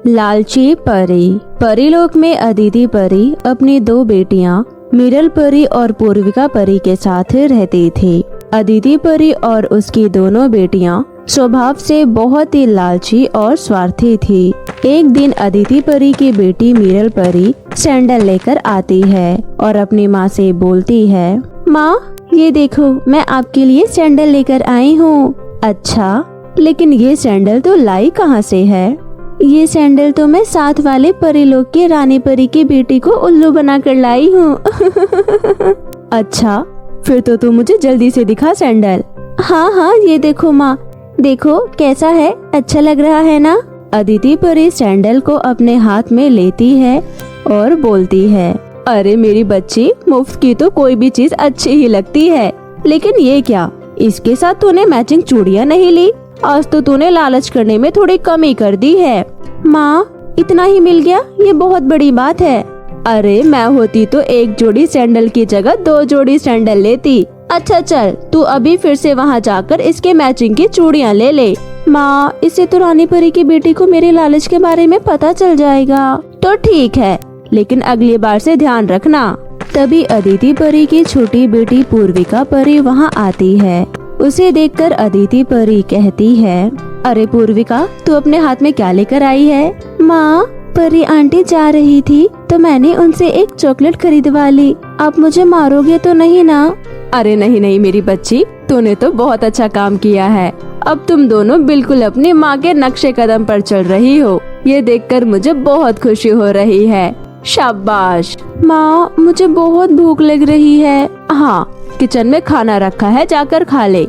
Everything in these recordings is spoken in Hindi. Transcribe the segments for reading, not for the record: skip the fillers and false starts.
लालची परी। परीलोक में अदिति परी अपनी दो बेटियां मिरल परी और पूर्विका परी के साथ रहती थी। अदिति परी और उसकी दोनों बेटियां स्वभाव से बहुत ही लालची और स्वार्थी थी। एक दिन अदिति परी की बेटी मिरल परी सैंडल लेकर आती है और अपनी माँ से बोलती है, माँ ये देखो मैं आपके लिए सैंडल लेकर आई हूँ। अच्छा, लेकिन ये सैंडल तो लाई कहाँ से है? ये सैंडल तो मैं साथ वाले परीलोक के रानी परी की बेटी को उल्लू बनाकर लाई हूँ। अच्छा, फिर तो तू मुझे जल्दी से दिखा सैंडल। हाँ हाँ, ये देखो माँ, देखो कैसा है, अच्छा लग रहा है ना? अदिति परी सैंडल को अपने हाथ में लेती है और बोलती है, अरे मेरी बच्ची, मुफ्त की तो कोई भी चीज अच्छी ही लगती है, लेकिन ये क्या, इसके साथ तूने मैचिंग चूड़ियाँ नहीं ली? आज तो तूने लालच करने में थोड़ी कमी कर दी है। माँ, इतना ही मिल गया, ये बहुत बड़ी बात है। अरे मैं होती तो एक जोड़ी सैंडल की जगह 2 जोड़ी सैंडल लेती। अच्छा चल, तू अभी फिर से वहाँ जाकर इसके मैचिंग की चूड़ियाँ ले ले। माँ, इससे तो रानी परी की बेटी को मेरे लालच के बारे में पता चल जाएगा। तो ठीक है, लेकिन अगली बार से ध्यान रखना। तभी अदिति परी की छोटी बेटी पूर्विका परी वहाँ आती है। उसे देखकर अदिति परी कहती है, अरे पूर्विका, तू अपने हाथ में क्या लेकर आई है? माँ, परी आंटी जा रही थी तो मैंने उनसे एक चॉकलेट खरीदवा ली। आप मुझे मारोगे तो नहीं ना? अरे नहीं नहीं मेरी बच्ची, तूने तो बहुत अच्छा काम किया है। अब तुम दोनों बिल्कुल अपनी माँ के नक्शे कदम पर चल रही हो। ये देखकर मुझे बहुत खुशी हो रही है। शाबाश। माँ, मुझे बहुत भूख लग रही है। हाँ, किचन में खाना रखा है, जाकर खा ले।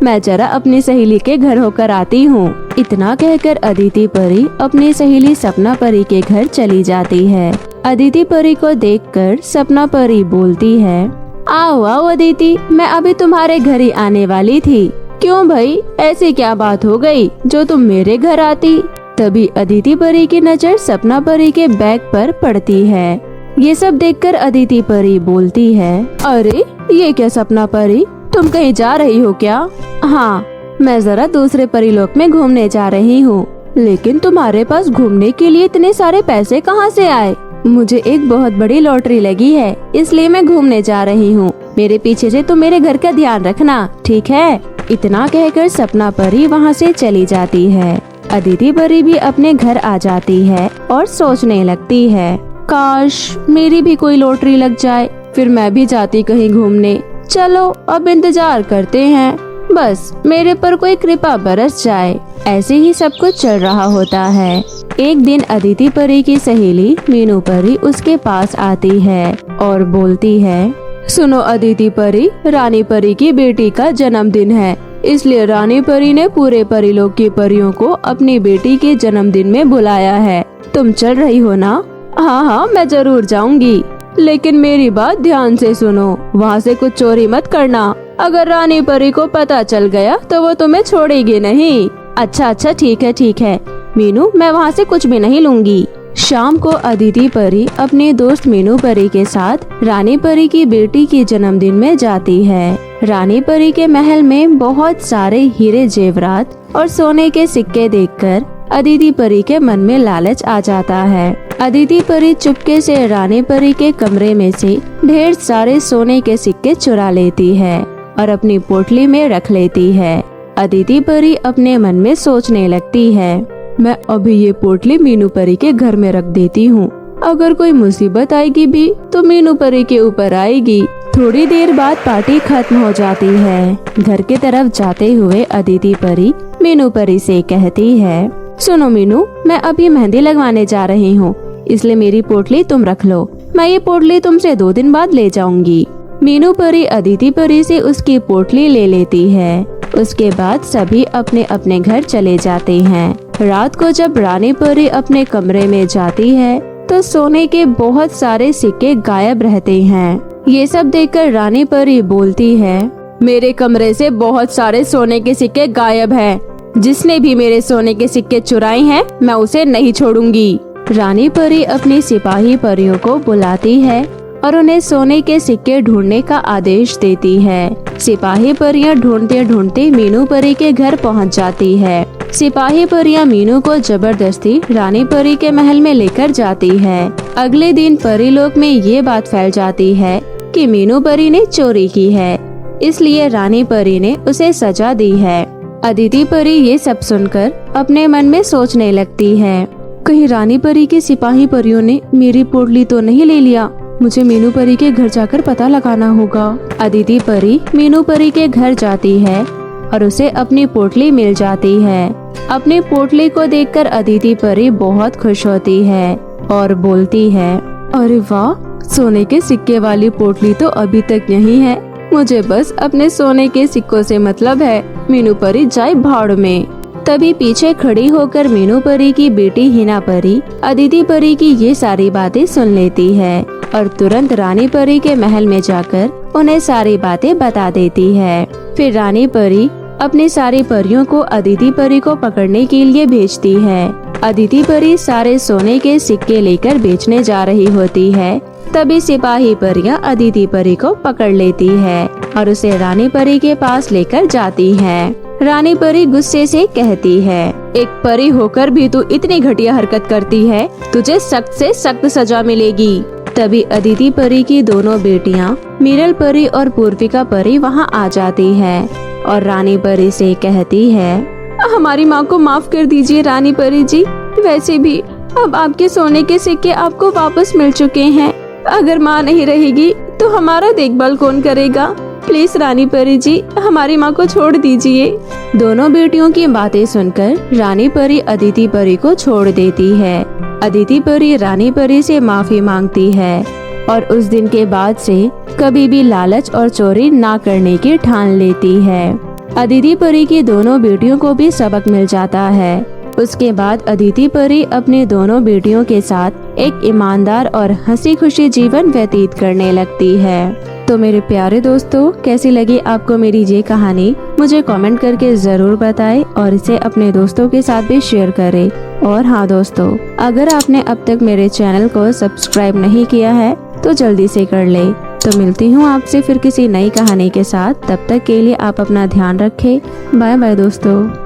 मैं जरा अपनी सहेली के घर होकर आती हूँ। इतना कहकर अदिति परी अपनी सहेली सपना परी के घर चली जाती है। अदिति परी को देखकर सपना परी बोलती है, आओ आओ अदिति, मैं अभी तुम्हारे घर ही आने वाली थी। क्यों भाई, ऐसी क्या बात हो गई जो तुम मेरे घर आती? तभी अदिति परी की नजर सपना परी के बैग पर पड़ती है। ये सब देखकर अदिति परी बोलती है, अरे ये क्या सपना परी, तुम कहीं जा रही हो क्या? हाँ, मैं जरा दूसरे परीलोक में घूमने जा रही हूँ। लेकिन तुम्हारे पास घूमने के लिए इतने सारे पैसे कहाँ से आए? मुझे एक बहुत बड़ी लॉटरी लगी है, इसलिए मैं घूमने जा रही हूँ। मेरे पीछे से तुम मेरे घर का ध्यान रखना, ठीक है? इतना कहकर सपना परी वहाँ से चली जाती है। अदिति परी भी अपने घर आ जाती है और सोचने लगती है, काश मेरी भी कोई लॉटरी लग जाए, फिर मैं भी जाती कहीं घूमने। चलो अब इंतजार करते हैं, बस मेरे पर कोई कृपा बरस जाए। ऐसे ही सब कुछ चल रहा होता है। एक दिन अदिति परी की सहेली मीनू परी उसके पास आती है और बोलती है, सुनो अदिति परी, रानी परी की बेटी का जन्मदिन है, इसलिए रानी परी ने पूरे परीलोक की परियों को अपनी बेटी के जन्मदिन में बुलाया है। तुम चल रही हो ना? हाँ हाँ, मैं जरूर जाऊंगी, लेकिन मेरी बात ध्यान से सुनो, वहाँ से कुछ चोरी मत करना। अगर रानी परी को पता चल गया तो वो तुम्हें छोड़ेगी नहीं। अच्छा अच्छा, ठीक है मीनू, मैं वहाँ से कुछ भी नहीं लूंगी। शाम को अदिति परी अपने दोस्त मीनू परी के साथ रानी परी की बेटी के जन्मदिन में जाती है। रानी परी के महल में बहुत सारे हीरे जेवरात और सोने के सिक्के देखकर अदिति परी के मन में लालच आ जाता है। अदिति परी चुपके से रानी परी के कमरे में से ढेर सारे सोने के सिक्के चुरा लेती है और अपनी पोटली में रख लेती है। अदिति परी अपने मन में सोचने लगती है, मैं अभी ये पोटली मीनू परी के घर में रख देती हूँ। अगर कोई मुसीबत आएगी भी तो मीनू परी के ऊपर आएगी। थोड़ी देर बाद पार्टी खत्म हो जाती है। घर की तरफ जाते हुए अदिति परी मीनू परी से कहती है, सुनो मीनू, मैं अभी मेहंदी लगवाने जा रही हूँ, इसलिए मेरी पोटली तुम रख लो। मैं ये पोटली तुमसे 2 दिन बाद ले जाऊंगी। मीनू परी अदिति परी से उसकी पोटली ले लेती है। उसके बाद सभी अपने अपने घर चले जाते हैं। रात को जब रानी परी अपने कमरे में जाती है तो सोने के बहुत सारे सिक्के गायब रहते हैं। ये सब देखकर रानी परी बोलती है, मेरे कमरे से बहुत सारे सोने के सिक्के गायब हैं। जिसने भी मेरे सोने के सिक्के चुराए हैं, मैं उसे नहीं छोड़ूंगी। रानी परी अपनी सिपाही परियों को बुलाती है और उन्हें सोने के सिक्के ढूंढने का आदेश देती है। सिपाही परियां ढूंढते ढूंढते मीनू परी के घर पहुंच जाती है। सिपाही परियां मीनू को जबरदस्ती रानी परी के महल में लेकर जाती है। अगले दिन परी लोक में ये बात फैल जाती है कि मीनू परी ने चोरी की है, इसलिए रानी परी ने उसे सजा दी है। अदिति परी ये सब सुनकर अपने मन में सोचने लगती है, कहीं रानी परी के सिपाही परियों ने मेरी पोटली तो नहीं ले लिया। मुझे मीनू परी के घर जाकर पता लगाना होगा। अदिति परी मीनू परी के घर जाती है और उसे अपनी पोटली मिल जाती है। अपनी पोटली को देखकर अदिति परी बहुत खुश होती है और बोलती है, अरे वाह, सोने के सिक्के वाली पोटली तो अभी तक यहीं है। मुझे बस अपने सोने के सिक्कों से मतलब है। मीनू परी जाए भाड़ में। तभी पीछे खड़ी होकर मीनू परी की बेटी हिना परी अदिति परी की ये सारी बातें सुन लेती है और तुरंत रानी परी के महल में जाकर उन्हें सारी बातें बता देती है। फिर रानी परी अपनी सारी परियों को अदिति परी को पकड़ने के लिए भेजती है। अदिति परी सारे सोने के सिक्के लेकर बेचने जा रही होती है। तभी सिपाही परियां अदिति परी को पकड़ लेती है और उसे रानी परी के पास लेकर जाती है। रानी परी गुस्से से कहती है, एक परी होकर भी तू इतनी घटिया हरकत करती है, तुझे सख्त से सख्त सजा मिलेगी। तभी अदिति परी की दोनों बेटियां मीरल परी और पूर्विका परी वहां आ जाती है और रानी परी से कहती है, हमारी माँ को माफ कर दीजिए रानी परी जी। वैसे भी अब आपके सोने के सिक्के आपको वापस मिल चुके हैं। अगर माँ नहीं रहेगी तो हमारा देखभाल कौन करेगा? प्लीज रानी परी जी, हमारी माँ को छोड़ दीजिए। दोनों बेटियों की बातें सुनकर रानी परी अदिति परी को छोड़ देती है। अदिति परी रानी परी से माफी मांगती है और उस दिन के बाद से कभी भी लालच और चोरी ना करने की ठान लेती है। अदिति परी की दोनों बेटियों को भी सबक मिल जाता है। उसके बाद अदिति परी अपनी दोनों बेटियों के साथ एक ईमानदार और हंसी खुशी जीवन व्यतीत करने लगती है। तो मेरे प्यारे दोस्तों, कैसी लगी आपको मेरी ये कहानी? मुझे कमेंट करके जरूर बताएं और इसे अपने दोस्तों के साथ भी शेयर करें। और हाँ दोस्तों, अगर आपने अब तक मेरे चैनल को सब्सक्राइब नहीं किया है तो जल्दी से कर ले। तो मिलती हूँ आपसे फिर किसी नई कहानी के साथ। तब तक के लिए आप अपना ध्यान रखें। बाय बाय दोस्तों।